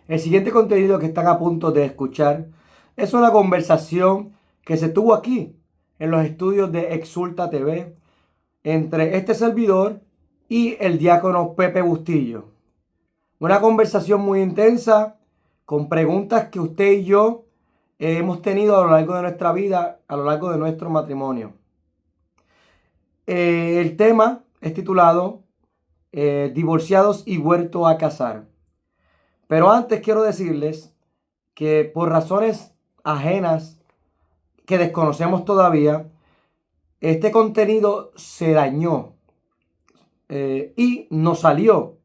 El siguiente contenido que están a punto de escuchar es una conversación que se tuvo aquí en los estudios de Exulta TV entre este servidor y el diácono Pepe Bustillo. Una conversación muy intensa con preguntas que usted y yo hemos tenido a lo largo de nuestra vida, a lo largo de nuestro matrimonio. El tema es titulado Divorciados y vuelto a casar. Pero antes quiero decirles que por razones ajenas que desconocemos todavía, este contenido se dañó y nos salió.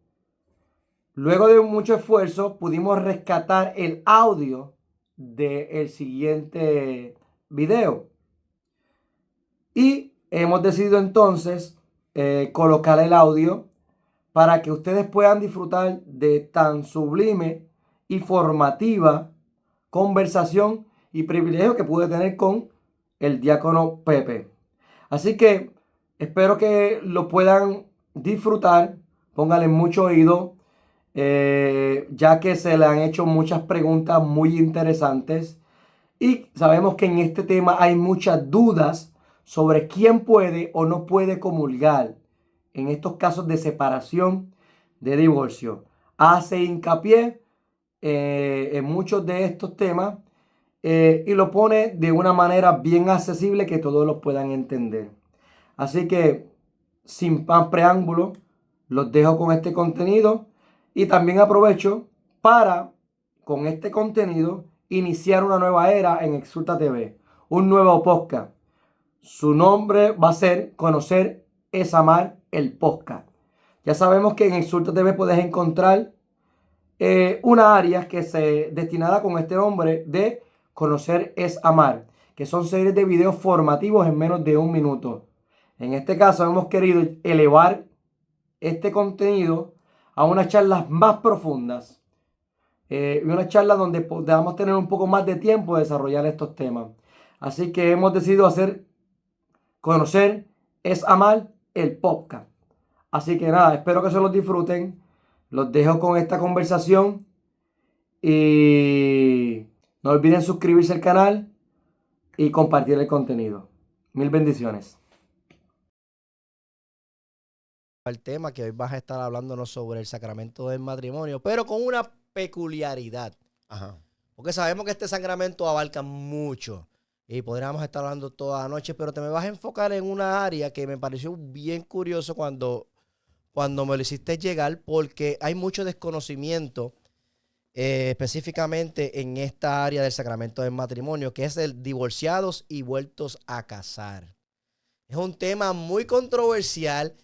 Luego de mucho esfuerzo pudimos rescatar el audio del siguiente video y hemos decidido entonces colocar el audio para que ustedes puedan disfrutar de tan sublime y formativa conversación y privilegio que pude tener con el diácono Pepe. Así que espero que lo puedan disfrutar, pónganle mucho oído, ya que se le han hecho muchas preguntas muy interesantes y sabemos que en este tema hay muchas dudas sobre quién puede o no puede comulgar en estos casos de separación, de divorcio. Hace hincapié en muchos de estos temas y lo pone de una manera bien accesible que todos los puedan entender. Así que, sin más preámbulo, los dejo con este contenido y también aprovecho para, con este contenido, iniciar una nueva era en Exulta TV, un nuevo podcast. Su nombre va a ser Conocer es Amar el Podcast. Ya sabemos que en Exulta TV puedes encontrar una área que se destinada con este nombre de Conocer es Amar, que son series de videos formativos en menos de un minuto. En este caso hemos querido elevar este contenido a unas charlas más profundas y una charla donde podamos tener un poco más de tiempo de desarrollar estos temas. Así que hemos decidido hacer Conocer es Amar el podcast. Así que nada, espero que se los disfruten. Los dejo con esta conversación y no olviden suscribirse al canal y compartir el contenido. Mil bendiciones. El tema que hoy vas a estar hablándonos sobre el sacramento del matrimonio, pero con una peculiaridad. Ajá. Porque sabemos que este sacramento abarca mucho y podríamos estar hablando toda la noche, pero te me vas a enfocar en una área que me pareció bien curioso cuando me lo hiciste llegar, porque hay mucho desconocimiento específicamente en esta área del sacramento del matrimonio, que es el divorciados y vueltos a casar. Es un tema muy controversial,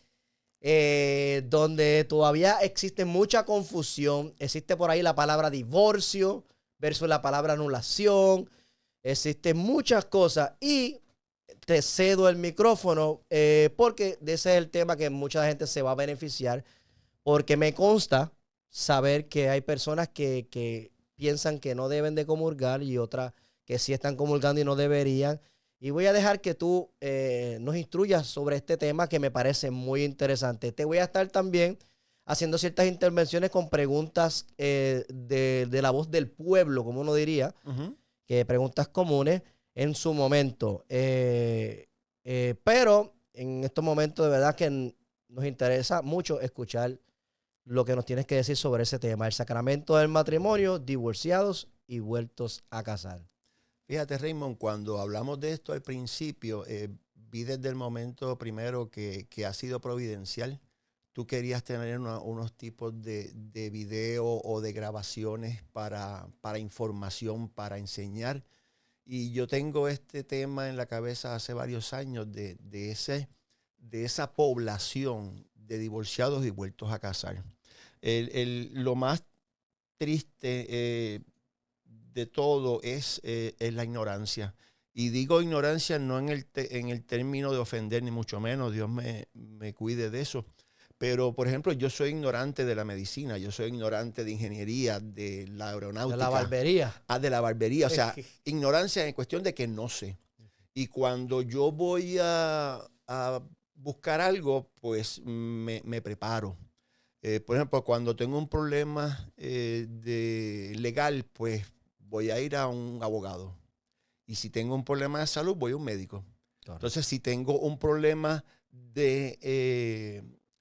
donde todavía existe mucha confusión. Existe por ahí la palabra divorcio versus la palabra anulación. Existen muchas cosas y te cedo el micrófono porque de ese es el tema que mucha gente se va a beneficiar, porque me consta saber que hay personas que piensan que no deben de comulgar y otras que sí están comulgando y no deberían. Y voy a dejar que tú nos instruyas sobre este tema que me parece muy interesante. Te voy a estar también haciendo ciertas intervenciones con preguntas de la voz del pueblo, como uno diría, Uh-huh. que preguntas comunes en su momento. Pero en estos momentos de verdad que nos interesa mucho escuchar lo que nos tienes que decir sobre ese tema, el sacramento del matrimonio, divorciados y vueltos a casar. Fíjate, Raymond, cuando hablamos de esto al principio, vi desde el momento primero que ha sido providencial. Tú querías tener unos tipos de video o de grabaciones para información, para enseñar. Y yo tengo este tema en la cabeza hace varios años de esa población de divorciados y vueltos a casar. Lo más triste de todo es la ignorancia. Y digo ignorancia no en el término de ofender, ni mucho menos, Dios me cuide de eso. Pero, por ejemplo, yo soy ignorante de la medicina, yo soy ignorante de ingeniería, de la aeronáutica. De la barbería. De la barbería. O sea, ignorancia en cuestión de que no sé. Y cuando yo voy a buscar algo, pues me preparo. Por ejemplo, cuando tengo un problema legal, pues voy a ir a un abogado. Y si tengo un problema de salud, voy a un médico. Correcto. Entonces, si tengo un problema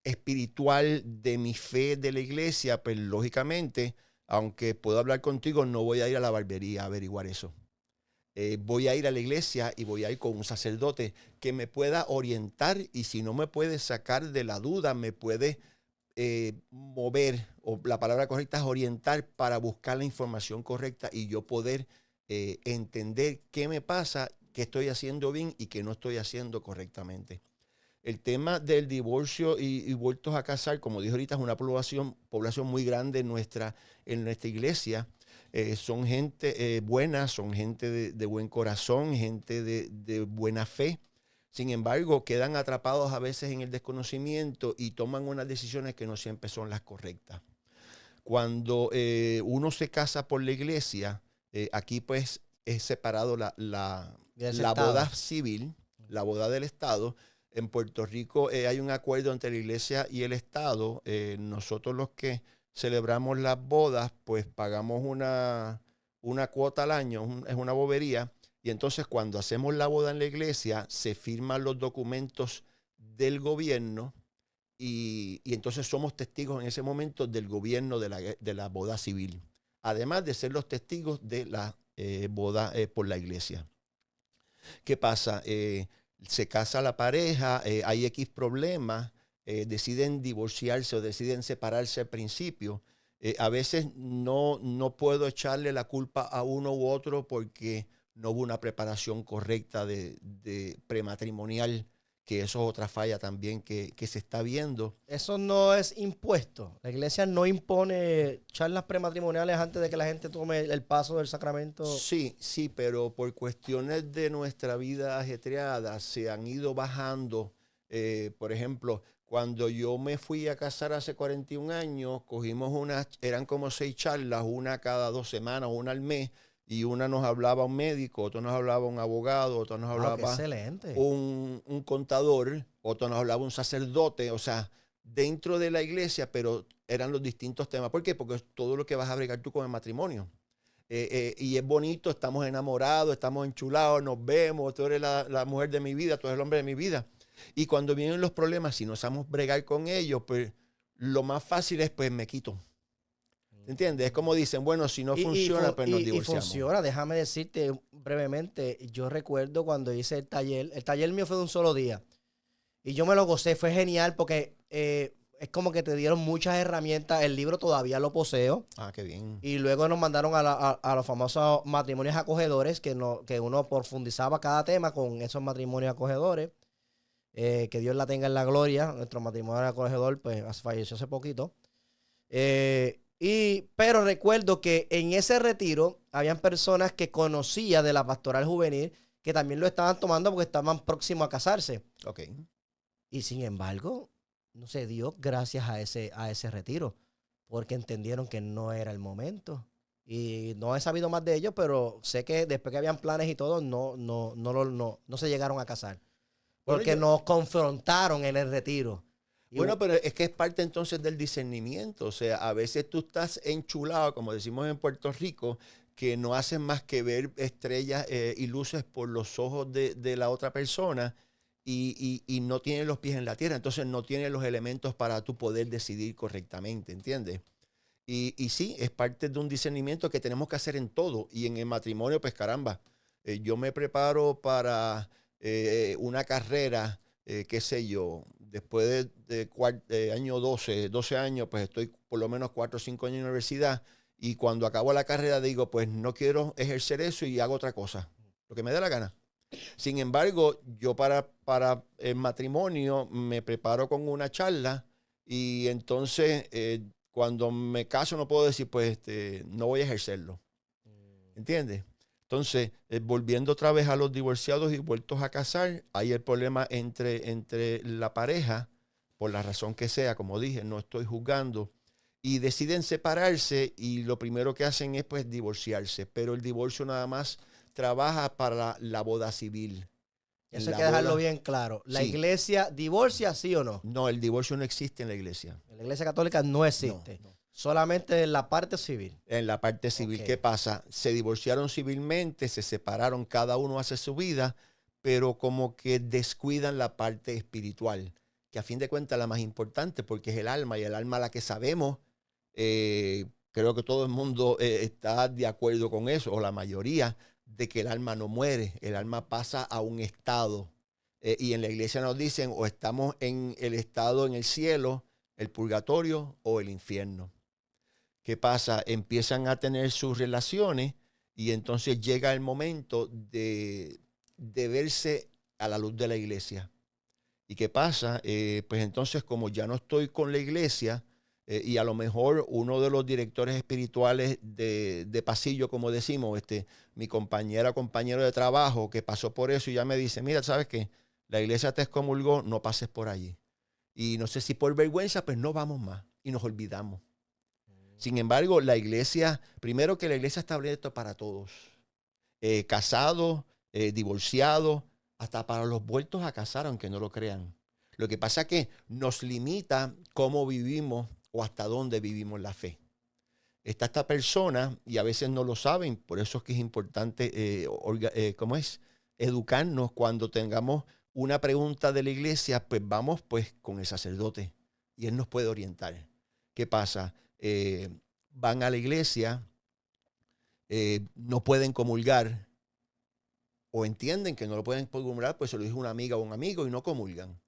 espiritual de mi fe de la iglesia, pues lógicamente, aunque puedo hablar contigo, no voy a ir a la barbería a averiguar eso. Voy a ir a la iglesia y voy a ir con un sacerdote que me pueda orientar, y si no me puede sacar de la duda, me puede mover, o la palabra correcta es orientar, para buscar la información correcta y yo poder entender qué me pasa, qué estoy haciendo bien y qué no estoy haciendo correctamente. El tema del divorcio y vueltos a casar, como dije ahorita, es una población muy grande en nuestra iglesia. Son gente buena, son gente de buen corazón, gente de buena fe. Sin embargo, quedan atrapados a veces en el desconocimiento y toman unas decisiones que no siempre son las correctas. Cuando uno se casa por la iglesia, aquí pues es separado la boda civil, la boda del Estado. En Puerto Rico hay un acuerdo entre la iglesia y el Estado. Nosotros los que celebramos las bodas, pues pagamos una cuota al año, es una bobería. Y entonces cuando hacemos la boda en la iglesia, se firman los documentos del gobierno y entonces somos testigos en ese momento del gobierno de la boda civil. Además de ser los testigos de la boda por la iglesia. ¿Qué pasa? Se casa la pareja, hay X problemas, deciden divorciarse o deciden separarse al principio. A veces no puedo echarle la culpa a uno u otro porque no hubo una preparación correcta de prematrimonial, que eso es otra falla también que se está viendo. Eso no es impuesto. La iglesia no impone charlas prematrimoniales antes de que la gente tome el paso del sacramento. Sí, pero por cuestiones de nuestra vida ajetreada se han ido bajando. Por ejemplo, cuando yo me fui a casar hace 41 años, eran como 6 charlas, una cada 2 semanas, una al mes, y una nos hablaba un médico, otro nos hablaba un abogado, otro nos hablaba un contador, otro nos hablaba un sacerdote, o sea, dentro de la iglesia, pero eran los distintos temas. ¿Por qué? Porque es todo lo que vas a bregar tú con el matrimonio. Y es bonito, estamos enamorados, estamos enchulados, nos vemos, tú eres la mujer de mi vida, tú eres el hombre de mi vida. Y cuando vienen los problemas, si no sabemos bregar con ellos, pues lo más fácil es, pues me quito. ¿Entiendes? Es como dicen, bueno, si no funciona, pues nos divorciamos. Y funciona, déjame decirte brevemente, yo recuerdo cuando hice el taller mío fue de un solo día. Y yo me lo gocé, fue genial porque es como que te dieron muchas herramientas. El libro todavía lo poseo. Ah, qué bien. Y luego nos mandaron a los famosos matrimonios acogedores, que uno profundizaba cada tema con esos matrimonios acogedores. Que Dios la tenga en la gloria. Nuestro matrimonio acogedor pues falleció hace poquito. Pero recuerdo que en ese retiro habían personas que conocía de la pastoral juvenil que también lo estaban tomando porque estaban próximos a casarse. Ok. Y sin embargo, no se dio gracias a ese retiro, porque entendieron que no era el momento. Y no he sabido más de ellos, pero sé que después que habían planes y todo, no se llegaron a casar. Porque nos confrontaron en el retiro. Bueno, pero es que es parte entonces del discernimiento. O sea, a veces tú estás enchulado, como decimos en Puerto Rico, que no hacen más que ver estrellas y luces por los ojos de la otra persona y no tienen los pies en la tierra. Entonces no tienen los elementos para tú poder decidir correctamente, ¿entiendes? Y sí, es parte de un discernimiento que tenemos que hacer en todo. Y en el matrimonio, pues caramba, yo me preparo para una carrera, qué sé yo, después de año 12 años, pues estoy por lo menos 4 o 5 años en la universidad. Y cuando acabo la carrera digo, pues no quiero ejercer eso y hago otra cosa, lo que me dé la gana. Sin embargo, yo para el matrimonio me preparo con una charla y entonces cuando me caso no puedo decir, pues no voy a ejercerlo. ¿Entiendes? Entonces, volviendo otra vez a los divorciados y vueltos a casar, hay el problema entre la pareja, por la razón que sea, como dije, no estoy juzgando, y deciden separarse y lo primero que hacen es pues divorciarse, pero el divorcio nada más trabaja para la boda civil. Eso En hay que la dejarlo boda. bien claro. ¿La Sí. iglesia divorcia, sí o no? No, el divorcio no existe en la iglesia. En la iglesia católica no existe. No. Solamente en la parte civil. En la parte civil, Ok. ¿qué pasa? Se divorciaron civilmente, se separaron, cada uno hace su vida, pero como que descuidan la parte espiritual, que a fin de cuentas es la más importante porque es el alma y el alma la que sabemos. Creo que todo el mundo está de acuerdo con eso, o la mayoría, de que el alma no muere, el alma pasa a un estado. Y en la iglesia nos dicen o estamos en el estado en el cielo, el purgatorio o el infierno. ¿Qué pasa? Empiezan a tener sus relaciones y entonces llega el momento de verse a la luz de la iglesia. ¿Y qué pasa? Pues entonces como ya no estoy con la iglesia y a lo mejor uno de los directores espirituales de pasillo, como decimos, mi compañera o compañero de trabajo que pasó por eso y ya me dice, mira, ¿sabes qué? La iglesia te excomulgó, no pases por allí. Y no sé si por vergüenza, pues no vamos más y nos olvidamos. Sin embargo, la iglesia, primero que la iglesia está abierta para todos, casados, divorciados, hasta para los vueltos a casar, aunque no lo crean. Lo que pasa es que nos limita cómo vivimos o hasta dónde vivimos la fe. Está esta persona, y a veces no lo saben, por eso es que es importante, ¿cómo es? Educarnos cuando tengamos una pregunta de la iglesia, pues vamos pues con el sacerdote y él nos puede orientar. ¿Qué pasa? Van a la iglesia, no pueden comulgar o entienden que no lo pueden comulgar, pues se lo dijo una amiga o un amigo y no comulgan.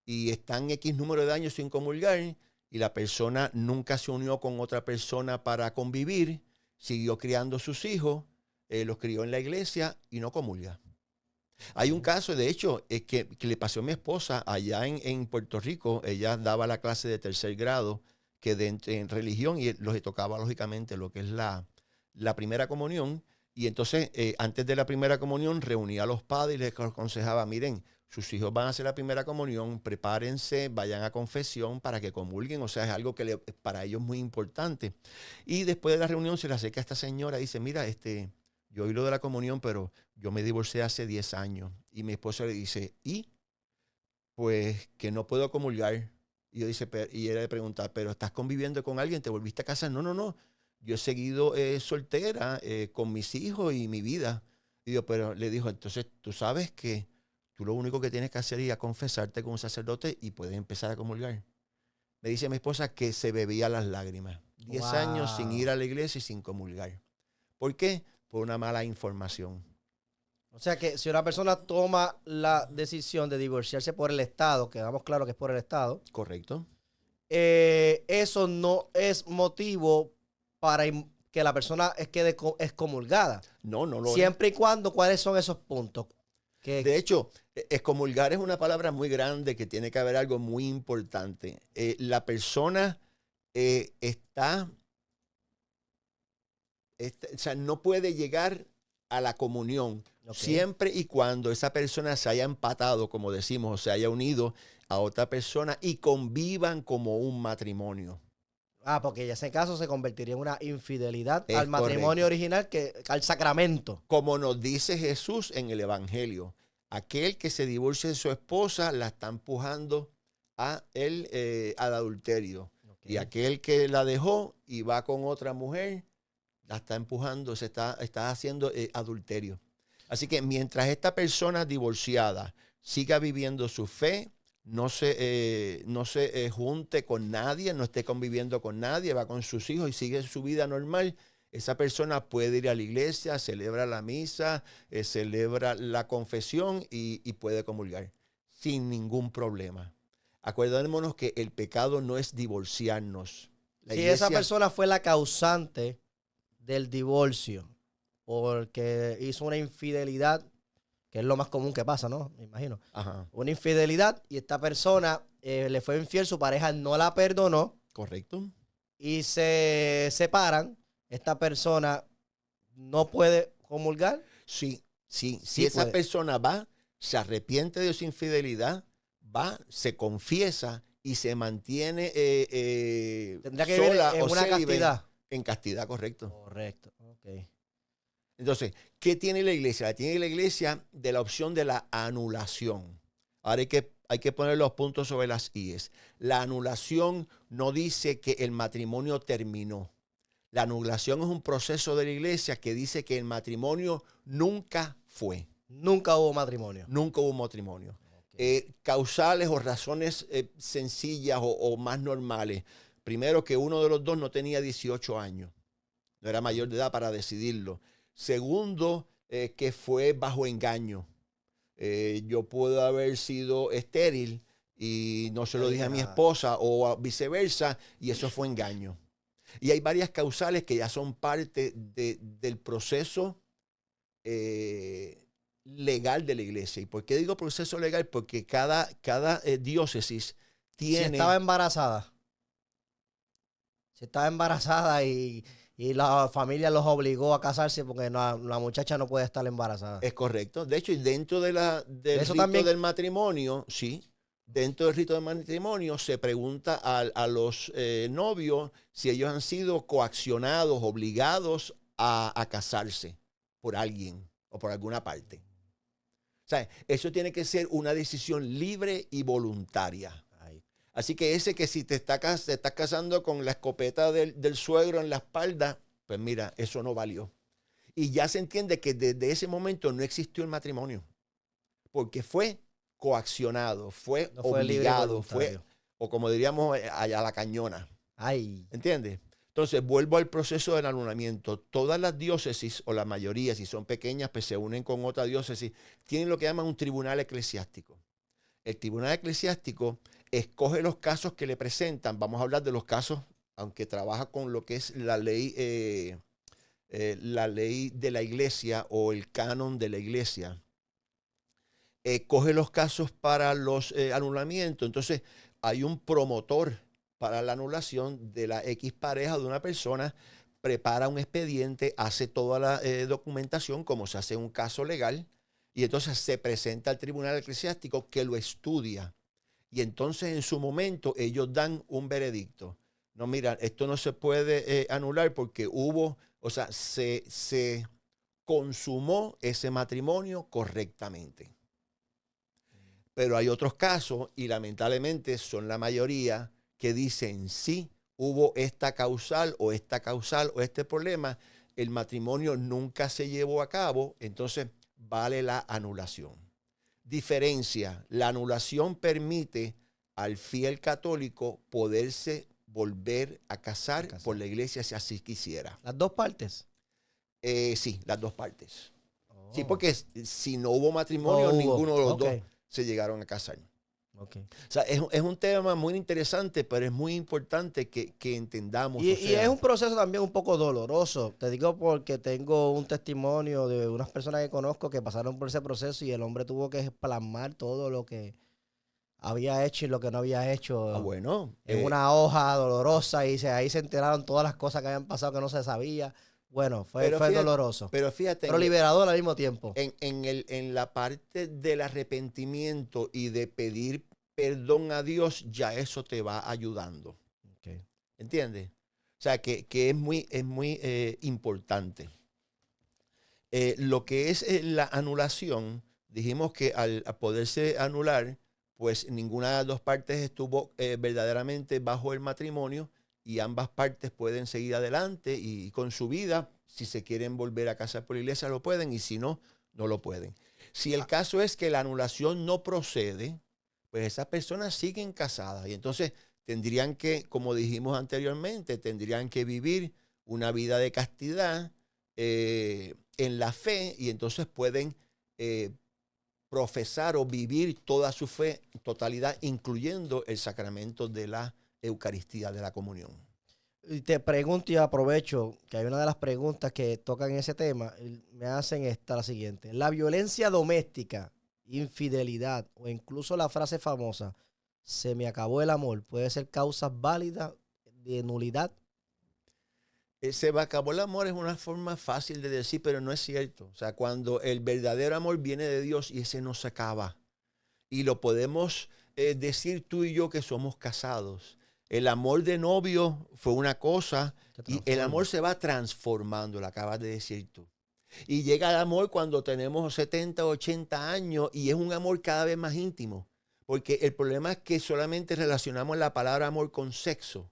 Y están X número de años sin comulgar y la persona nunca se unió con otra persona para convivir, siguió criando sus hijos, los crió en la iglesia y no comulga. Hay un caso, de hecho, que le pasó a mi esposa allá en Puerto Rico. Ella daba la clase de 3er grado que en religión y los tocaba lógicamente lo que es la primera comunión. Y entonces, antes de la primera comunión, reunía a los padres y les aconsejaba, miren, sus hijos van a hacer la primera comunión, prepárense, vayan a confesión para que comulguen. O sea, es algo que para ellos es muy importante. Y después de la reunión se le acerca a esta señora y dice, mira, yo oí lo de la comunión, pero yo me divorcié hace 10 años. Y mi esposa le dice, ¿y? Pues que no puedo comulgar. Y y ella le pregunta, ¿pero estás conviviendo con alguien? ¿Te volviste a casar? No. Yo he seguido soltera con mis hijos y mi vida. Y yo, pero le dijo, entonces tú sabes que tú lo único que tienes que hacer es ir a confesarte con un sacerdote y puedes empezar a comulgar. Me dice mi esposa que se bebía las lágrimas. 10 años sin ir a la iglesia y sin comulgar. ¿Por qué? Por una mala información. O sea que si una persona toma la decisión de divorciarse por el Estado, quedamos claro que es por el Estado. Correcto. Eso no es motivo para que la persona quede excomulgada. No lo Siempre y cuando, ¿cuáles son esos puntos? De hecho, excomulgar es una palabra muy grande que tiene que haber algo muy importante. La persona o sea, no puede llegar a la comunión siempre y cuando esa persona se haya empatado, como decimos, o se haya unido a otra persona y convivan como un matrimonio. Porque en ese caso se convertiría en una infidelidad Es al matrimonio correcto. original, al sacramento. Como nos dice Jesús en el Evangelio, aquel que se divorcia de su esposa la está empujando al adulterio. Okay. Y aquel que la dejó y va con otra mujer, la está empujando, está haciendo adulterio. Así que mientras esta persona divorciada siga viviendo su fe, no se junte con nadie, no esté conviviendo con nadie, va con sus hijos y sigue su vida normal, esa persona puede ir a la iglesia, celebra la misa, celebra la confesión y puede comulgar sin ningún problema. Acuérdémonos que el pecado no es divorciarnos. Si esa persona fue la causante del divorcio porque hizo una infidelidad, que es lo más común que pasa, ¿no? Me imagino. Ajá. Una infidelidad y esta persona le fue infiel, su pareja no la perdonó. Correcto. Y se separan. Esta persona no puede comulgar. Sí. Si esa persona va, se arrepiente de su infidelidad, va, se confiesa y se mantiene tendrá que vivir en una castidad. En castidad, correcto. Correcto. Okay. Entonces, ¿qué tiene la iglesia? Tiene la iglesia de la opción de la anulación. Ahora hay que poner los puntos sobre las íes. La anulación no dice que el matrimonio terminó. La anulación es un proceso de la iglesia que dice que el matrimonio nunca fue. Nunca hubo matrimonio. Nunca hubo matrimonio. Okay. Causales o razones sencillas o más normales. Primero, que uno de los dos no tenía 18 años. No era mayor de edad para decidirlo. Segundo, que fue bajo engaño. Yo puedo haber sido estéril y no se lo dije a mi esposa o viceversa, y eso fue engaño. Y hay varias causales que ya son parte del proceso legal de la iglesia. ¿Y por qué digo proceso legal? Porque cada diócesis tiene... Si estaba embarazada. Si estaba embarazada y la familia los obligó a casarse porque la muchacha no puede estar embarazada. Es correcto. De hecho, y dentro del rito también... del matrimonio, sí, dentro del rito del matrimonio se pregunta a los novios si ellos han sido coaccionados, obligados a casarse por alguien o por alguna parte. O sea, eso tiene que ser una decisión libre y voluntaria. Así que ese que si te estás casando con la escopeta del suegro en la espalda, pues mira, eso no valió. Y ya se entiende que desde ese momento no existió el matrimonio. Porque fue coaccionado, fue obligado, fue, o como diríamos, a la cañona. Ay. ¿Entiendes? Entonces, vuelvo al proceso del anulamiento. Todas las diócesis, o la mayoría, si son pequeñas, pues se unen con otra diócesis, tienen lo que llaman un tribunal eclesiástico. El tribunal eclesiástico escoge los casos que le presentan. Vamos a hablar de los casos, aunque trabaja con lo que es la ley de la iglesia o el canon de la iglesia. Coge los casos para los anulamientos. Entonces, hay un promotor para la anulación de la X pareja de una persona, prepara un expediente, hace toda la documentación como se hace en un caso legal, y entonces se presenta al tribunal eclesiástico que lo estudia. Y entonces en su momento ellos dan un veredicto. No, mira, esto no se puede anular porque se consumó ese matrimonio correctamente. Pero hay otros casos, y lamentablemente son la mayoría, que dicen sí, hubo esta causal o este problema, el matrimonio nunca se llevó a cabo, entonces vale la anulación. Diferencia, la anulación permite al fiel católico poderse volver a casar por la iglesia si así quisiera. ¿Las dos partes? Sí, las dos partes. Oh. Sí, porque si no hubo matrimonio, ninguno de los dos se llegaron a casar. Okay. O sea, es un tema muy interesante, pero es muy importante que entendamos. Y es un proceso también un poco doloroso. Te digo porque tengo un testimonio de unas personas que conozco que pasaron por ese proceso y el hombre tuvo que plasmar todo lo que había hecho y lo que no había hecho en una hoja dolorosa, y ahí se enteraron todas las cosas que habían pasado que no se sabía. Bueno, fue doloroso. Pero fíjate. Pero liberador al mismo tiempo. En la parte del arrepentimiento y de pedir perdón a Dios, ya eso te va ayudando. Okay. ¿Entiendes? O sea, que es muy importante. Lo que es la anulación, dijimos que al poderse anular, pues ninguna de las dos partes estuvo verdaderamente bajo el matrimonio, y ambas partes pueden seguir adelante y con su vida. Si se quieren volver a casar por la iglesia, lo pueden, y si no, no lo pueden. Si el caso es que la anulación no procede, pues esas personas siguen casadas, y entonces tendrían que, como dijimos anteriormente, tendrían que vivir una vida de castidad en la fe, y entonces pueden profesar o vivir toda su fe en totalidad, incluyendo el sacramento de la Eucaristía, de la comunión. Y te pregunto, y aprovecho que hay una de las preguntas que tocan ese tema, me hacen la siguiente: la violencia doméstica, infidelidad o incluso la frase famosa "se me acabó el amor" puede ser causa válida de nulidad. Se me acabó el amor es una forma fácil de decir, pero no es cierto. O sea, cuando el verdadero amor viene de Dios, y ese no se acaba, y lo podemos decir tú y yo que somos casados. El amor de novio fue una cosa, y el amor se va transformando, lo acabas de decir tú. Y llega el amor cuando tenemos 70, 80 años y es un amor cada vez más íntimo. Porque el problema es que solamente relacionamos la palabra amor con sexo.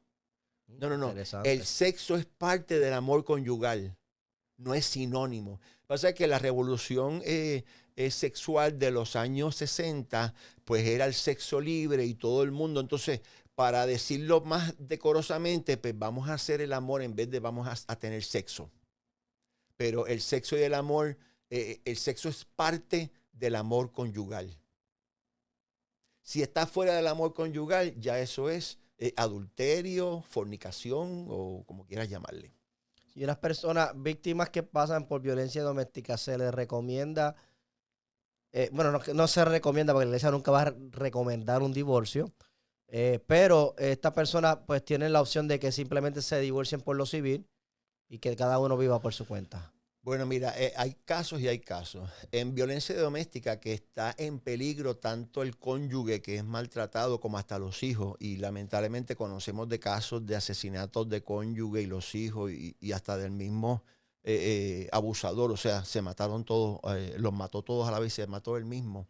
No, no, no. Interesante. El sexo es parte del amor conyugal, no es sinónimo. Pasa que la revolución sexual de los años 60, pues era el sexo libre y todo el mundo. Entonces, para decirlo más decorosamente, pues vamos a hacer el amor en vez de vamos a tener sexo. Pero el sexo y el sexo es parte del amor conyugal. Si está fuera del amor conyugal, ya eso es adulterio, fornicación o como quieras llamarle. Y unas personas víctimas que pasan por violencia doméstica, se les recomienda, bueno, no se recomienda porque la iglesia nunca va a recomendar un divorcio, pero estas personas pues tienen la opción de que simplemente se divorcien por lo civil y que cada uno viva por su cuenta. Bueno, mira, hay casos y hay casos. En violencia doméstica que está en peligro tanto el cónyuge que es maltratado como hasta los hijos. Y lamentablemente conocemos de casos de asesinatos de cónyuge y los hijos y hasta del mismo abusador. O sea, se mataron todos, los mató todos a la vez, se mató él mismo.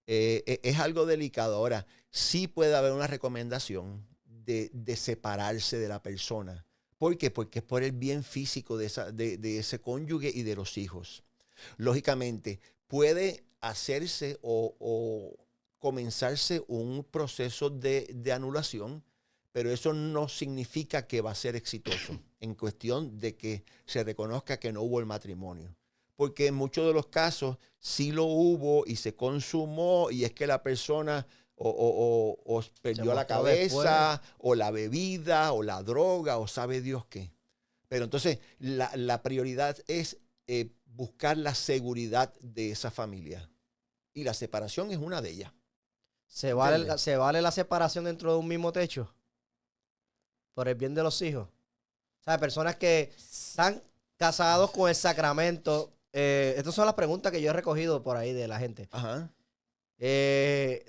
Es algo delicado. Ahora, sí puede haber una recomendación de separarse de la persona. ¿Por qué? Porque es por el bien físico de ese cónyuge y de los hijos. Lógicamente, puede hacerse o comenzarse un proceso de anulación, pero eso no significa que va a ser exitoso en cuestión de que se reconozca que no hubo el matrimonio. Porque en muchos de los casos sí lo hubo y se consumó y es que la persona o perdió la cabeza, después, o la bebida, o la droga, o sabe Dios qué. Pero entonces la prioridad es buscar la seguridad de esa familia. Y la separación es una de ellas. ¿Se vale la separación dentro de un mismo techo? Por el bien de los hijos. O sea, personas que están casados con el sacramento. Estas son las preguntas que yo he recogido por ahí de la gente. Ajá.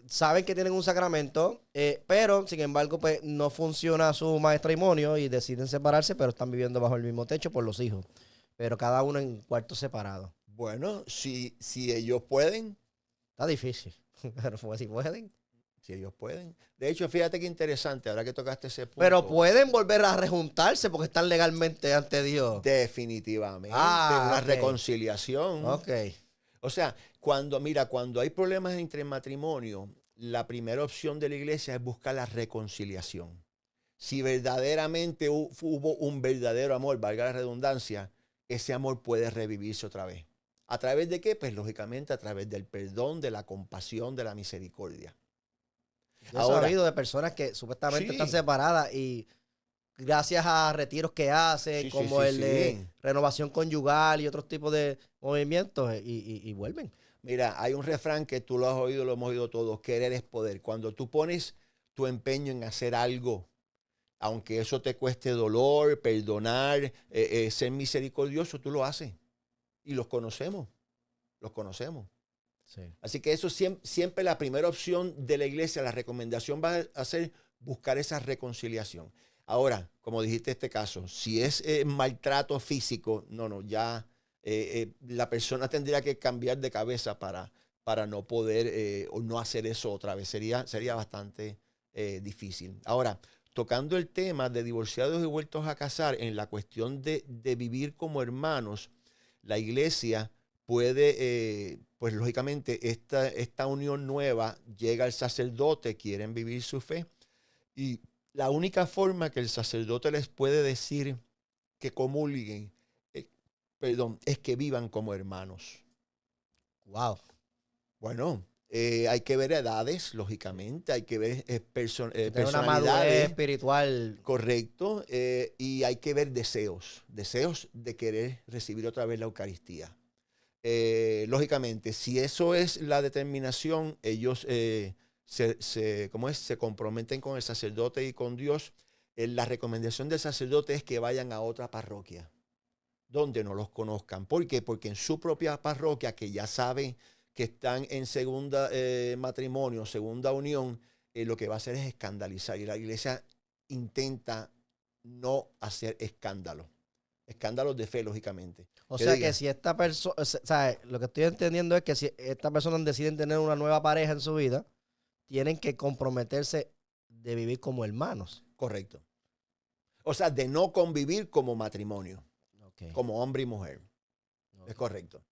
Saben que tienen un sacramento, pero sin embargo pues no funciona su matrimonio y deciden separarse, pero están viviendo bajo el mismo techo por los hijos, pero cada uno en cuartos separados. Bueno, si ellos pueden. Está difícil, pero si pueden. Si ellos pueden. De hecho, fíjate qué interesante, ahora que tocaste ese punto. Pero pueden volver a rejuntarse porque están legalmente ante Dios. Definitivamente. Una okay. Reconciliación. Ok. O sea, cuando hay problemas entre matrimonio, la primera opción de la iglesia es buscar la reconciliación. Si verdaderamente hubo un verdadero amor, valga la redundancia, ese amor puede revivirse otra vez. ¿A través de qué? Pues lógicamente a través del perdón, de la compasión, de la misericordia. Yo he sabido de personas que supuestamente están separadas y gracias a retiros que hacen, como de renovación conyugal y otros tipos de movimientos, y vuelven. Mira, hay un refrán que tú lo has oído, lo hemos oído todos: querer es poder. Cuando tú pones tu empeño en hacer algo, aunque eso te cueste dolor, perdonar, ser misericordioso, tú lo haces. Y los conocemos. Sí. Así que eso siempre la primera opción de la iglesia, la recomendación va a ser buscar esa reconciliación. Ahora, como dijiste este caso, si es maltrato físico, ya la persona tendría que cambiar de cabeza para no poder o no hacer eso otra vez. Sería bastante difícil. Ahora, tocando el tema de divorciados y vueltos a casar, en la cuestión de vivir como hermanos, la iglesia puede, pues lógicamente, esta unión nueva llega al sacerdote, quieren vivir su fe, y la única forma que el sacerdote les puede decir que comulguen, es que vivan como hermanos. Wow. Bueno, hay que ver edades, lógicamente, hay que ver personalidades. Una madurez espiritual. Correcto, y hay que ver deseos de querer recibir otra vez la Eucaristía. Lógicamente, si eso es la determinación, ellos se comprometen con el sacerdote y con Dios. La recomendación del sacerdote es que vayan a otra parroquia donde no los conozcan. ¿Por qué? Porque en su propia parroquia, que ya saben que están en segunda matrimonio, segunda unión, lo que va a hacer es escandalizar. Y la iglesia intenta no hacer escándalo. Escándalos de fe, lógicamente. O Que sea diga, que si esta persona, o sea, lo que estoy entendiendo es que si esta persona deciden tener una nueva pareja en su vida, tienen que comprometerse de vivir como hermanos. correcto. O sea, de no convivir como matrimonio, Okay. como hombre y mujer. Ok. Es correcto.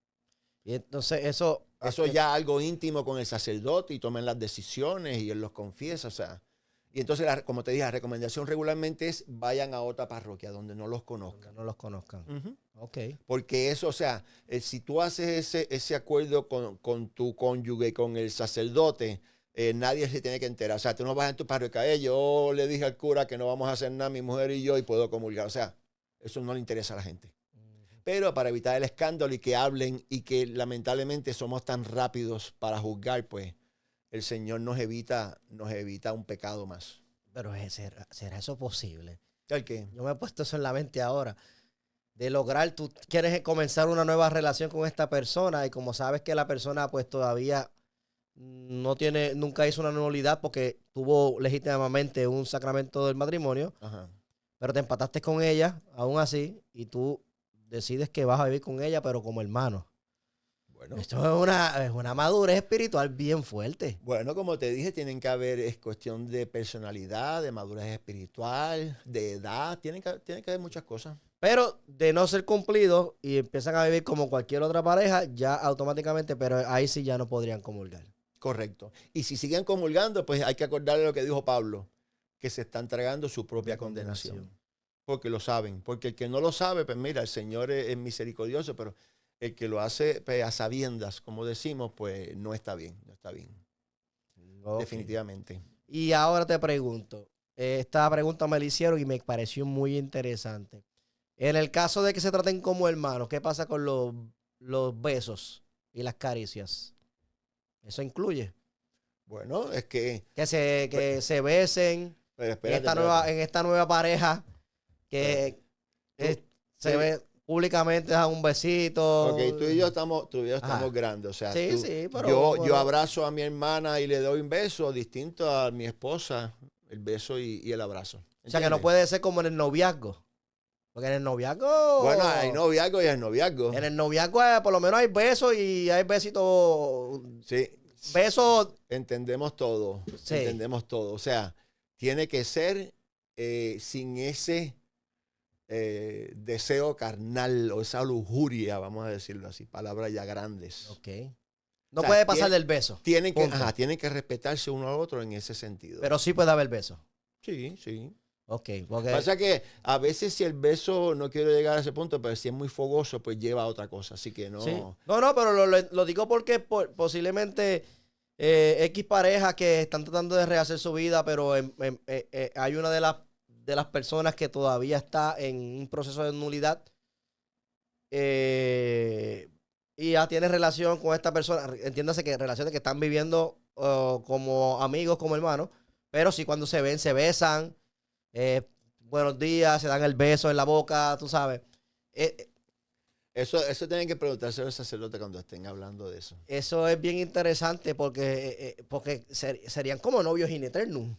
Y entonces eso... Eso ya algo íntimo con el sacerdote y tomen las decisiones y él los confiesa, o sea. Y entonces, como te dije, la recomendación regularmente es vayan a otra parroquia donde no los conozcan. no los conozcan. Ujú. Ok. Porque eso, o sea, si tú haces ese acuerdo con tu cónyuge, con el sacerdote, nadie se tiene que enterar. O sea, tú no vas en tu parroquia, yo le dije al cura que no vamos a hacer nada, mi mujer y yo, y puedo comulgar. O sea, eso no le interesa a la gente. Pero para evitar el escándalo y que hablen y que lamentablemente somos tan rápidos para juzgar, pues el Señor nos evita un pecado más. Pero ¿será eso posible? ¿El qué? Yo me he puesto eso en la mente ahora. De lograr, tú quieres comenzar una nueva relación con esta persona y como sabes que la persona pues todavía nunca hizo una nulidad porque tuvo legítimamente un sacramento del matrimonio, Ajá. pero te empataste con ella, aún así, y tú decides que vas a vivir con ella, pero como hermano. Bueno. Esto es una madurez espiritual bien fuerte. Bueno, como te dije, tienen que haber, es cuestión de personalidad, de madurez espiritual, de edad, tiene que haber muchas cosas. Pero de no ser cumplido y empiezan a vivir como cualquier otra pareja, ya automáticamente, pero ahí sí ya no podrían comulgar. Correcto. Y si siguen comulgando, pues hay que acordarle lo que dijo Pablo, que se están tragando su propia condenación. Porque lo saben. Porque el que no lo sabe, pues mira, el Señor es misericordioso, pero el que lo hace pues, a sabiendas, como decimos, pues no está bien, no está bien. Okay. Definitivamente. Y ahora te pregunto, esta pregunta me la hicieron y me pareció muy interesante. En el caso de que se traten como hermanos, ¿qué pasa con los besos y las caricias? ¿Eso incluye? Bueno, es que... Que se besen Pero en esta nueva pareja que se ve públicamente da un besito. Ok, tú y yo estamos grandes. O sea, sí, pero yo abrazo a mi hermana y le doy un beso distinto a mi esposa, el beso y el abrazo. O sea, que no ¿Entiendes? puede ser como en el noviazgo. Porque en el noviazgo... Bueno, hay noviazgo y hay noviazgo. En el noviazgo por lo menos hay besos y hay besitos. Sí. Besos. Entendemos todo. Sí. Entendemos todo. O sea, tiene que ser sin ese deseo carnal o esa lujuria, vamos a decirlo así, palabras ya grandes. Ok. No O sea, puede pasar del beso. Tienen que respetarse uno al otro en ese sentido. Pero sí puede haber beso. Sí, sí. Ok. Porque Pasa que a veces si el beso, no quiero llegar a ese punto, pero si es muy fogoso, pues lleva a otra cosa. Así que no. sí. No, pero lo digo porque posiblemente X parejas que están tratando de rehacer su vida, pero hay una de las personas que todavía está en un proceso de nulidad y ya tiene relación con esta persona. Entiéndase que relaciones que están viviendo como amigos, como hermanos, pero sí cuando se ven, se besan. Buenos días, se dan el beso en la boca, tú sabes. Eso tienen que preguntarse al sacerdote cuando estén hablando de eso. Eso es bien interesante porque serían como novios in eternum.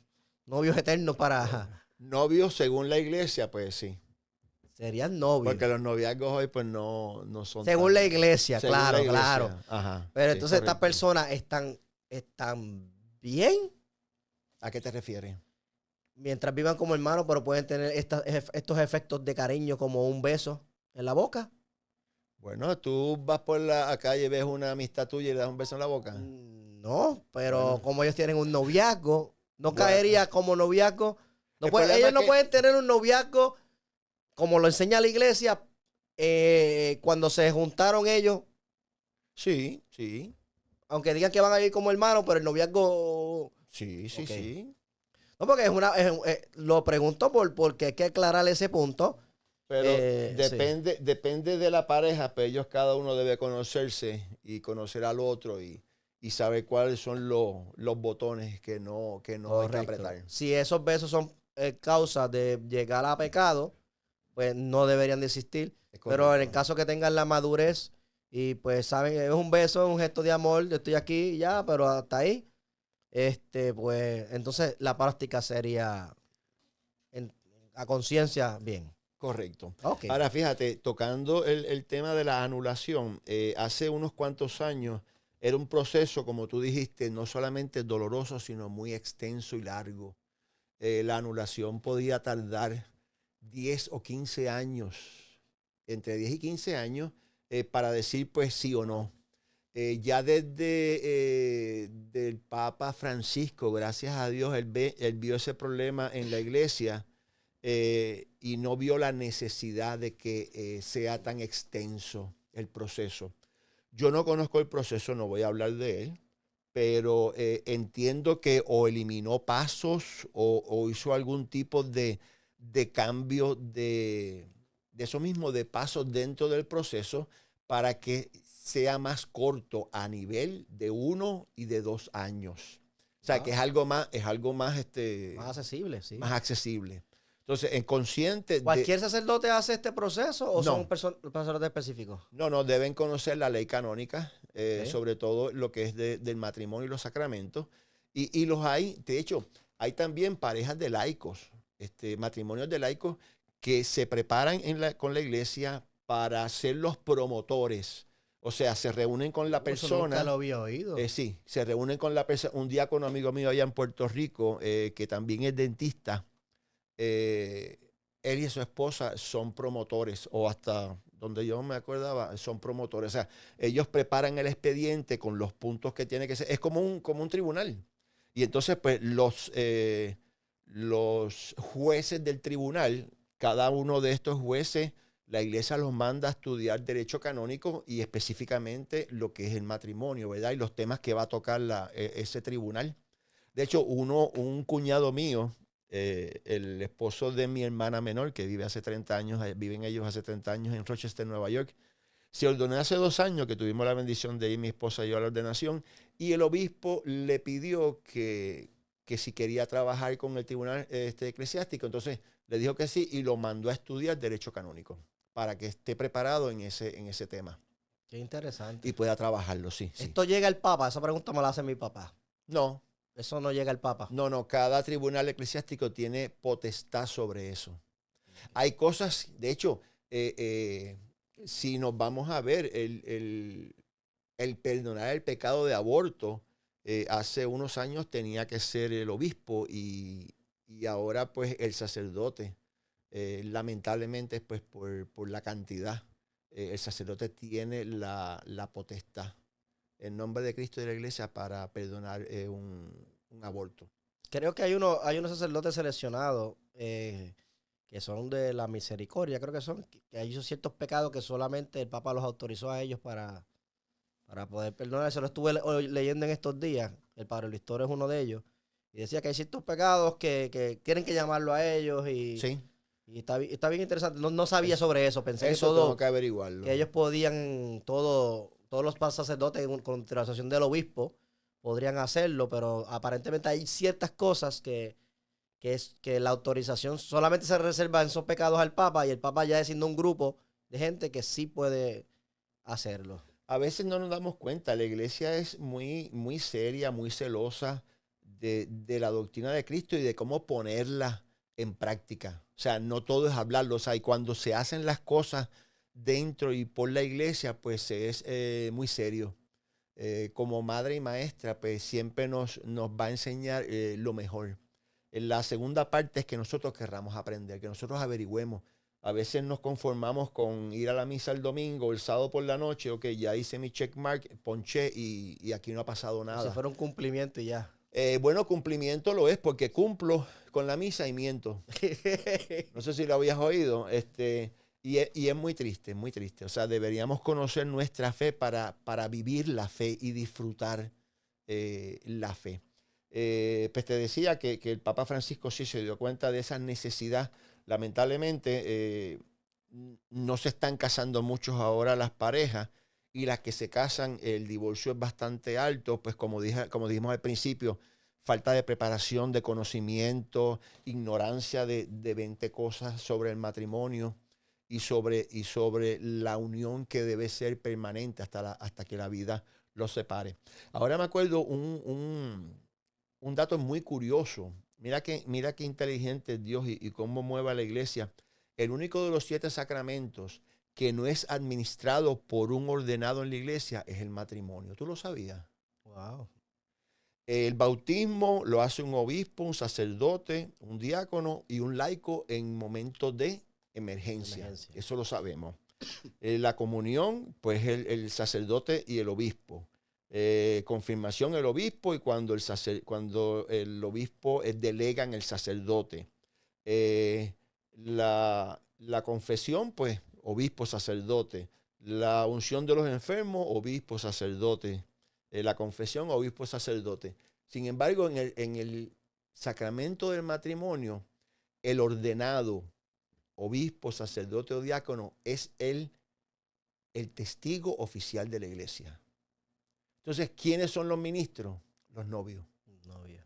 Novios eternos para... Novios, según la iglesia, pues sí. Serían novios. Porque los noviazgos hoy, pues no son. Según la iglesia, según claro, la iglesia. claro. Ajá. Pero sí, entonces estas correcto. personas están bien ¿A qué te refieres? mientras vivan como hermanos, pero pueden tener estos efectos de cariño como un beso en la boca. Bueno, tú vas por la calle y ves una amistad tuya y le das un beso en la boca. No, pero Bueno. como ellos tienen un noviazgo, no Bueno. caería como noviazgo. El problema Ellos es no que- pueden tener un noviazgo como lo enseña la iglesia cuando se juntaron ellos, Sí, sí. aunque digan que van a ir como hermanos, pero el noviazgo... Sí, sí, Ok. sí. No, porque lo pregunto porque hay que aclarar ese punto. Pero Sí. depende de la pareja, pero ellos cada uno debe conocerse y conocer al otro y saber cuáles son los botones que no hay que Correcto. apretar. Si esos besos son causa de llegar a pecado, pues no deberían de existir. Es Pero en el correcto. caso que tengan la madurez y pues saben, es un beso, es un gesto de amor, yo estoy aquí y ya, pero hasta ahí, pues entonces la práctica sería a conciencia bien. Correcto. Ok. Ahora, fíjate, tocando el tema de la anulación, hace unos cuantos años era un proceso, como tú dijiste, no solamente doloroso, sino muy extenso y largo. La anulación podía tardar 10 o 15 años, entre 10 y 15 años, para decir pues sí o no. Ya desde del Papa Francisco, gracias a Dios, él vio ese problema en la iglesia y no vio la necesidad de que sea tan extenso el proceso. Yo no conozco el proceso, no voy a hablar de él, pero entiendo que o eliminó pasos o hizo algún tipo de cambio de eso mismo, de pasos dentro del proceso para que sea más corto a nivel de 1 y de 2 años. O sea, que es algo más, Más accesible, sí. más accesible. Entonces, en consciente de... ¿Cualquier sacerdote hace este proceso o son No. sacerdotes específicos? No, deben conocer la ley canónica, Ok. sobre todo lo que es del matrimonio y los sacramentos. Y los hay, de hecho, hay también parejas de laicos, matrimonios de laicos que se preparan con la iglesia para ser los promotores. O sea, se reúnen con la Eso persona. nunca lo había oído. Sí, se reúnen con la persona. Un diácono amigo mío allá en Puerto Rico, que también es dentista, él y su esposa son promotores, o hasta donde yo me acordaba, son promotores. O sea, ellos preparan el expediente con los puntos que tiene que ser. Es como un tribunal. Y entonces, pues, los jueces del tribunal, cada uno de estos jueces, la iglesia los manda a estudiar derecho canónico y específicamente lo que es el matrimonio, ¿verdad? Y los temas que va a tocar ese tribunal. De hecho, un cuñado mío, el esposo de mi hermana menor, que vive hace 30 años, viven ellos hace 30 años en Rochester, Nueva York, se ordenó hace 2 años, que tuvimos la bendición de ir mi esposa y yo a la ordenación, y el obispo le pidió que si quería trabajar con el tribunal eclesiástico. Entonces le dijo que sí y lo mandó a estudiar derecho canónico para que esté preparado en ese tema Qué interesante. y pueda trabajarlo, sí. ¿Esto llega al Papa? Esa pregunta me la hace mi papá. No, Eso no llega al Papa. no, cada tribunal eclesiástico tiene potestad sobre eso. Hay cosas, de hecho, si nos vamos a ver, el perdonar el pecado de aborto, hace unos años tenía que ser el obispo y ahora pues el sacerdote. Lamentablemente pues por la cantidad, el sacerdote tiene la potestad en nombre de Cristo y de la iglesia para perdonar un aborto. Creo que hay unos sacerdotes seleccionados que son de la misericordia, creo que son, que hay ciertos pecados que solamente el Papa los autorizó a ellos para poder perdonar. Eso lo estuve leyendo en estos días. El Padre Luis Toro es uno de ellos. Y decía que hay ciertos pecados que tienen que llamarlo a ellos Sí, y está bien interesante. No sabía sobre eso. Pensé que eso tengo que averiguarlo. que ellos podían, todos los sacerdotes con autorización del obispo podrían hacerlo, pero aparentemente hay ciertas cosas que la autorización solamente se reserva en esos pecados al Papa y el Papa ya es siendo un grupo de gente que sí puede hacerlo. A veces no nos damos cuenta, la iglesia es muy, muy seria, muy celosa de la doctrina de Cristo y de cómo ponerla en práctica. O sea, no todo es hablarlo. O sea, y cuando se hacen las cosas dentro y por la iglesia, pues es muy serio. Como madre y maestra, pues siempre nos va a enseñar lo mejor. La segunda parte es que nosotros querramos aprender, que nosotros averigüemos. A veces nos conformamos con ir a la misa el domingo, el sábado por la noche, ok, ya hice mi checkmark, ponché y aquí no ha pasado nada. Si fuera un cumplimiento y ya. Bueno, cumplimiento lo es porque cumplo con la misa y miento. No sé si lo habías oído. Y es muy triste, muy triste. O sea, deberíamos conocer nuestra fe para vivir la fe y disfrutar la fe. Pues te decía que el Papa Francisco sí se dio cuenta de esa necesidad. Lamentablemente, no se están casando muchos ahora las parejas y las que se casan, el divorcio es bastante alto, pues como dijimos al principio, falta de preparación, de conocimiento, ignorancia de 20 cosas sobre el matrimonio y sobre la unión que debe ser permanente hasta que la vida los separe. Ahora me acuerdo un dato muy curioso. Mira qué inteligente es Dios y cómo mueve a la iglesia. el único de los 7 sacramentos que no es administrado por un ordenado en la iglesia es el matrimonio. ¿Tú lo sabías? Wow. El bautismo lo hace un obispo, un sacerdote, un diácono y un laico en momentos de emergencia. Eso lo sabemos. La comunión, pues el sacerdote y el obispo. Confirmación el obispo y cuando el obispo delega en el sacerdote. La confesión, pues obispo, sacerdote. La unción de los enfermos, obispo, sacerdote. La confesión, obispo, sacerdote. Sin embargo, en el sacramento del matrimonio, el ordenado, obispo, sacerdote o diácono, es el testigo oficial de la iglesia. Entonces, ¿quiénes son los ministros? Los novios. Novia.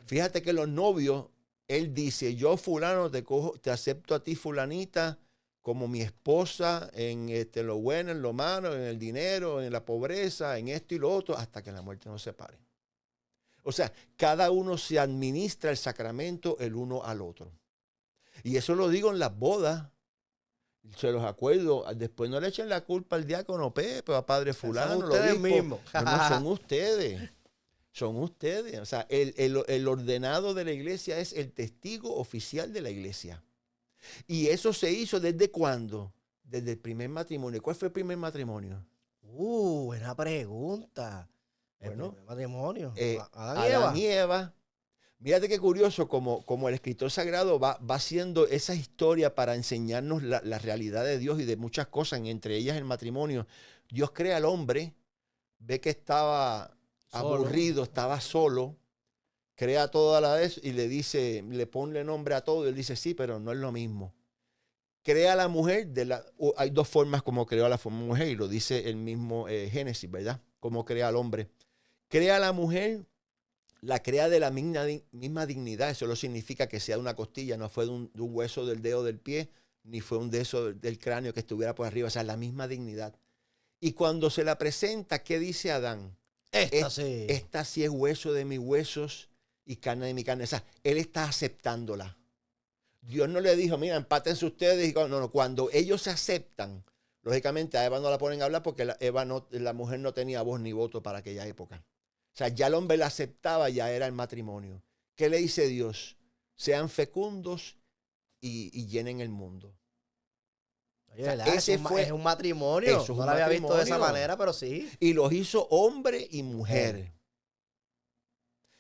Fíjate que los novios, él dice, yo fulano te acepto a ti fulanita como mi esposa en lo bueno, en lo malo, en el dinero, en la pobreza, en esto y lo otro, hasta que la muerte nos separe. O sea, cada uno se administra el sacramento el uno al otro. Y eso lo digo en las bodas. Se los acuerdo. Después no le echen la culpa al diácono Pepe, a padre fulano. Son ustedes mismos. No, son ustedes. Son ustedes. O sea, el ordenado de la iglesia es el testigo oficial de la iglesia. Y eso se hizo ¿desde cuándo? Desde el primer matrimonio. ¿Cuál fue el primer matrimonio? Buena pregunta. Bueno, El primer matrimonio. Adán y Eva. Mírate qué curioso como el escritor sagrado va haciendo esa historia para enseñarnos la realidad de Dios y de muchas cosas, entre ellas el matrimonio. Dios crea al hombre, ve que estaba aburrido, estaba solo, crea toda la vez y le dice, le pone nombre a todo y él dice, sí, pero no es lo mismo. Crea a la mujer, hay 2 formas como creó a la mujer y lo dice el mismo Génesis, ¿verdad? Cómo crea al hombre. Crea a la mujer, la crea de la misma dignidad. Eso no significa que sea de una costilla, no fue de un hueso del dedo del pie, ni fue un dedo del cráneo que estuviera por arriba, o sea, la misma dignidad. Y cuando se la presenta, ¿qué dice Adán? Esta sí es hueso de mis huesos y carne de mi carne. O sea, él está aceptándola. Dios no le dijo, mira, empátense ustedes. Y no, cuando ellos se aceptan, lógicamente a Eva no la ponen a hablar porque la mujer no tenía voz ni voto para aquella época. O sea, ya el hombre la aceptaba, ya era el matrimonio. ¿Qué le dice Dios? Sean fecundos y llenen el mundo. Oye, o sea, es un matrimonio. No lo había visto de esa manera, pero sí. Y los hizo hombre y mujer.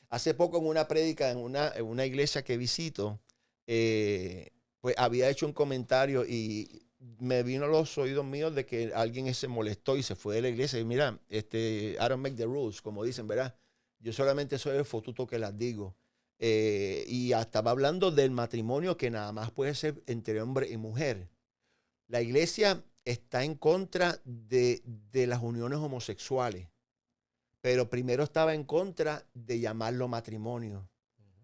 Hace poco en una prédica en una iglesia que visito, pues había hecho un comentario y me vino a los oídos míos de que alguien se molestó y se fue de la iglesia. Y mira, I don't make the rules, como dicen, ¿verdad? Yo solamente soy el fotuto que las digo. Y estaba hablando del matrimonio que nada más puede ser entre hombre y mujer. La iglesia está en contra de las uniones homosexuales, pero primero estaba en contra de llamarlo matrimonio.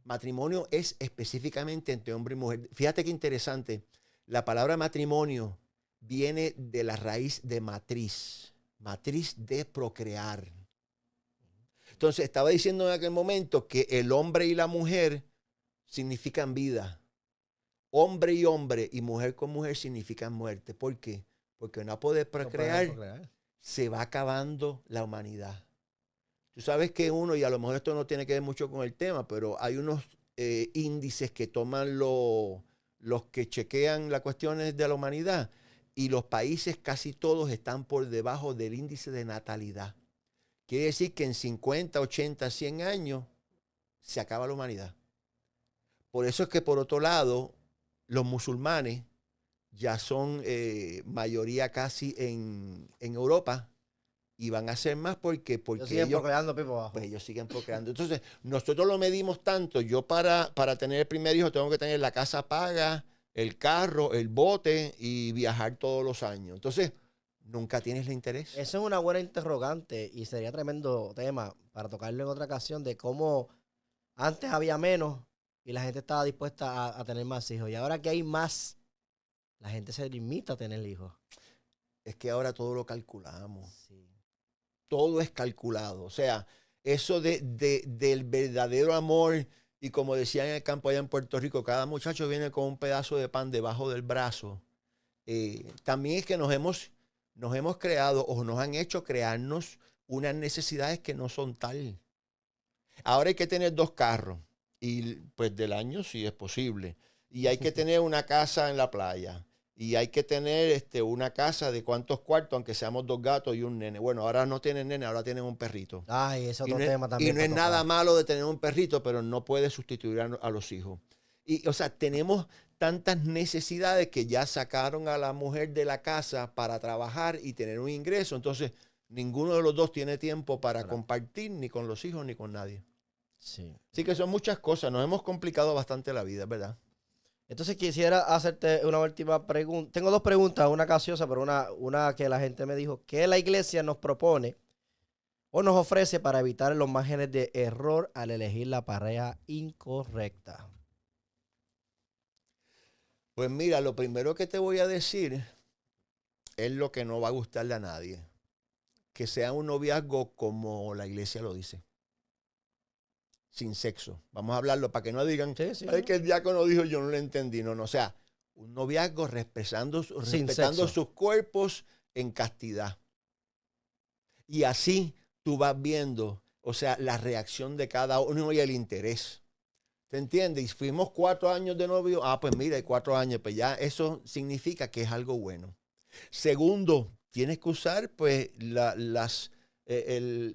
Matrimonio es específicamente entre hombre y mujer. Fíjate qué interesante. La palabra matrimonio viene de la raíz de matriz de procrear. Entonces estaba diciendo en aquel momento que el hombre y la mujer significan vida. Hombre y mujer con mujer significan muerte. ¿Por qué? Porque no poder procrear, se va acabando la humanidad. Tú sabes que y a lo mejor esto no tiene que ver mucho con el tema, pero hay unos índices que toman los que chequean las cuestiones de la humanidad y los países casi todos están por debajo del índice de natalidad. Quiere decir que en 50, 80, 100 años se acaba la humanidad. Por eso es que por otro lado, los musulmanes ya son mayoría casi en Europa y van a ser más porque siguen procreando, Pipo, abajo. Pues ellos siguen procreando. Entonces, nosotros lo medimos tanto. Yo para tener el primer hijo tengo que tener la casa paga, el carro, el bote y viajar todos los años. Entonces, nunca tienes el interés. Eso es una buena interrogante y sería tremendo tema para tocarlo en otra ocasión de cómo antes había menos y la gente estaba dispuesta a tener más hijos. Y ahora que hay más, la gente se limita a tener hijos. Es que ahora todo lo calculamos. Sí. Todo es calculado. O sea, eso del verdadero amor Y como decía en el campo allá en Puerto Rico, cada muchacho viene con un pedazo de pan debajo del brazo. También es que nos hemos creado o nos han hecho crearnos unas necesidades que no son tal. Ahora hay que tener 2 carros y pues del año si es posible. Y hay que tener una casa en la playa. Y hay que tener una casa de cuántos cuartos, aunque seamos 2 gatos y un nene. Bueno, ahora no tienen nene, ahora tienen un perrito. Ay, ese Y otro no es, tema también y no para es nada tocar. malo de tener un perrito, pero no puede sustituir a los hijos. Y, o sea, tenemos tantas necesidades que ya sacaron a la mujer de la casa para trabajar y tener un ingreso. Entonces, ninguno de los dos tiene tiempo para Claro. compartir ni con los hijos ni con nadie. Sí. Así que son muchas cosas. Nos hemos complicado bastante la vida, ¿verdad? Entonces quisiera hacerte una última pregunta. Tengo 2 preguntas, una capciosa, pero una que la gente me dijo. ¿Qué la iglesia nos propone o nos ofrece para evitar los márgenes de error al elegir la pareja incorrecta? Pues mira, lo primero que te voy a decir es lo que no va a gustarle a nadie. Que sea un noviazgo como la iglesia lo dice. Sin sexo. Vamos a hablarlo para que no digan, Sí, sí. ay, que el diácono dijo, yo no lo entendí. No, no, o sea, un noviazgo respetando sexo. sus cuerpos en castidad. Y así tú vas viendo, o sea, la reacción de cada uno y el interés. ¿Te entiendes? Y fuimos 4 años de novio. Ah, pues mira, 4 años, pues ya eso significa que es algo bueno. Segundo, tienes que usar pues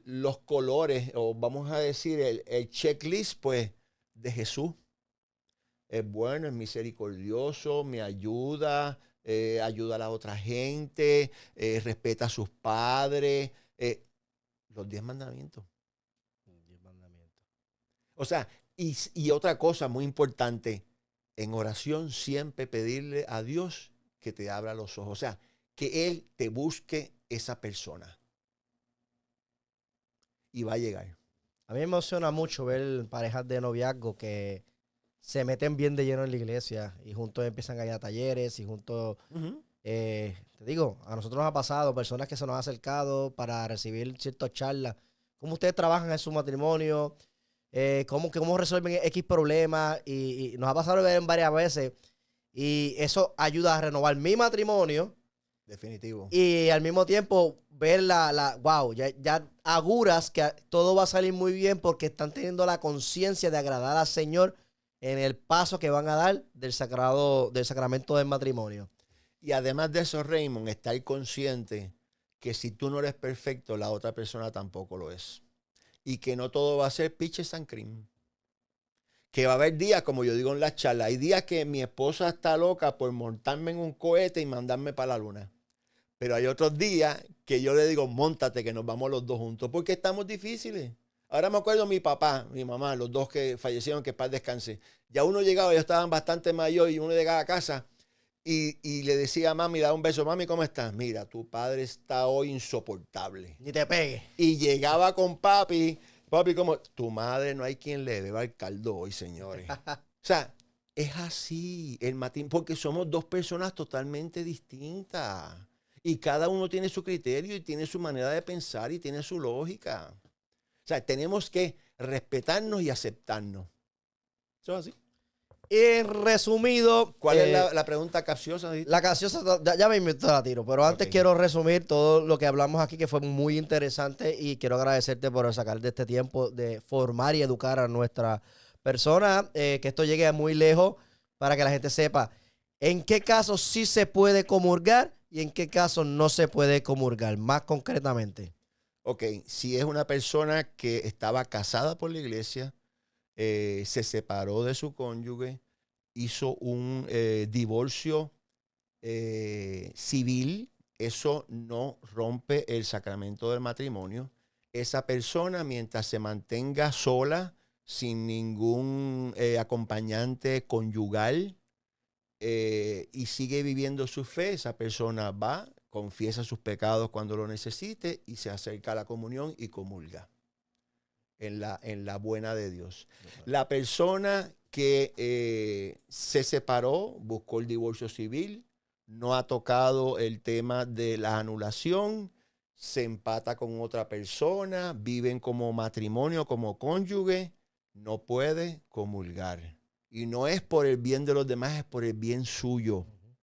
los colores, o vamos a decir el checklist pues de Jesús. Es bueno, es misericordioso, me ayuda, ayuda a la otra gente, respeta a sus padres, los 10 mandamientos. 10 mandamientos. O sea, y otra cosa muy importante, en oración siempre pedirle a Dios que te abra los ojos. O sea, que Él te busque esa persona. Y va a llegar. A mí me emociona mucho ver parejas de noviazgo que se meten bien de lleno en la iglesia y juntos empiezan a ir a talleres y juntos, te digo, a nosotros nos ha pasado, personas que se nos han acercado para recibir ciertas charlas, cómo ustedes trabajan en su matrimonio, cómo resuelven X problemas y nos ha pasado varias veces y eso ayuda a renovar mi matrimonio. Definitivo. Y al mismo tiempo ver wow, ya auguras que todo va a salir muy bien porque están teniendo la conciencia de agradar al Señor en el paso que van a dar del sacramento del matrimonio. Y además de eso, Raymond, estar consciente que si tú no eres perfecto, la otra persona tampoco lo es. Y que no todo va a ser pitches and cream. Que va a haber días, como yo digo en las charlas, hay días que mi esposa está loca por montarme en un cohete y mandarme para la luna. Pero hay otros días que yo le digo, móntate, que nos vamos los dos juntos, porque estamos difíciles. Ahora me acuerdo mi papá, mi mamá, los dos que fallecieron, que paz descanse. Ya uno llegaba, ellos estaban bastante mayor y uno llegaba a casa y le decía a mami, da un beso, mami, ¿cómo estás? Mira, tu padre está hoy insoportable. Ni te pegue. Y llegaba con papi, como, tu madre no hay quien le beba el caldo hoy, señores. O sea, es así, el matrimonio, porque somos 2 personas totalmente distintas. Y cada uno tiene su criterio y tiene su manera de pensar y tiene su lógica. O sea, tenemos que respetarnos y aceptarnos. Eso es así. Y resumido. ¿Cuál es la pregunta capciosa? La capciosa, ya me invito la tiro, pero antes quiero resumir todo lo que hablamos aquí, que fue muy interesante, y quiero agradecerte por sacar de este tiempo de formar y educar a nuestra persona, que esto llegue muy lejos para que la gente sepa en qué casos sí se puede comulgar y en qué casos no se puede comulgar, más concretamente. Ok, si es una persona que estaba casada por la iglesia, se separó de su cónyuge, hizo un divorcio civil, eso no rompe el sacramento del matrimonio. Esa persona, mientras se mantenga sola, sin ningún acompañante conyugal, y sigue viviendo su fe, esa persona va, confiesa sus pecados cuando lo necesite y se acerca a la comunión y comulga en la buena de Dios. La persona que se separó, buscó el divorcio civil, no ha tocado el tema de la anulación, se empata con otra persona, viven como matrimonio, como cónyuge, no puede comulgar. Y no es por el bien de los demás, es por el bien suyo.